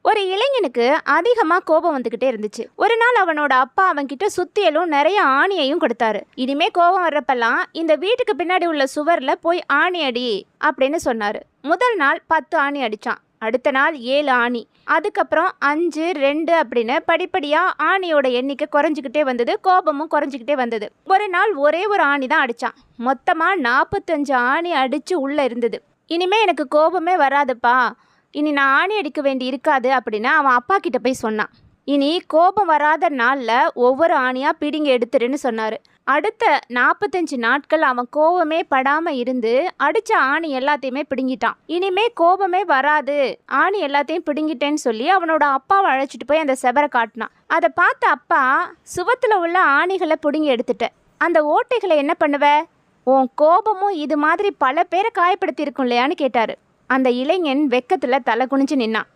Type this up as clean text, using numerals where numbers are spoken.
ஒரு இளைஞனுக்கு அதிகமா கோபம் வந்துகிட்டே இருந்துச்சு. ஒரு நாள் அவனோட அப்பா அவன்கிட்ட சுத்தியலும் நிறைய ஆணியையும் கொடுத்தாரு. இனிமே கோபம் வர்றப்பெல்லாம் இந்த வீட்டுக்கு பின்னாடி உள்ள சுவர்ல போய் ஆணி அடி அப்படின்னு சொன்னாரு. முதல் நாள் 10 ஆணி அடிச்சான். அடுத்த நாள் 7 ஆணி, அதுக்கப்புறம் 5, 2 அப்படின்னு படிப்படியா ஆணியோட எண்ணிக்கை குறைஞ்சிக்கிட்டே வந்தது. கோபமும் குறைஞ்சிக்கிட்டே வந்தது. ஒரு நாள் ஒரே ஒரு ஆணி தான் அடிச்சான். மொத்தமா 45 ஆணி அடிச்சு உள்ள இருந்தது. இனிமே எனக்கு கோபமே வராதுப்பா, இனி நான் ஆணி அடிக்க வேண்டி இருக்காது அப்படின்னு அவன் அப்பா கிட்ட போய் சொன்னான். இனி கோபம் வராத நாளில் ஒவ்வொரு ஆணியாக பிடிங்க எடுத்துருன்னு சொன்னார். அடுத்த 45 நாட்கள் அவன் கோபமே படாமல் இருந்து அடித்த ஆணி எல்லாத்தையுமே பிடுங்கிட்டான். இனிமே கோபமே வராது, ஆணி எல்லாத்தையும் பிடுங்கிட்டேன்னு சொல்லி அவனோட அப்பாவை அழைச்சிட்டு போய் அந்த செவரை காட்டினான். அதை பார்த்த அப்பா, சுவத்தில் உள்ள ஆணிகளை பிடுங்கி எடுத்துட்ட, அந்த ஓட்டைகளை என்ன பண்ணுவ? உன் கோபமும் இது மாதிரி பல பேரை காயப்படுத்தி இருக்கும் இல்லையான்னு கேட்டார். அந்த இளைஞன் வெக்கத்தில் தலை குனிஞ்சு நின்னான்.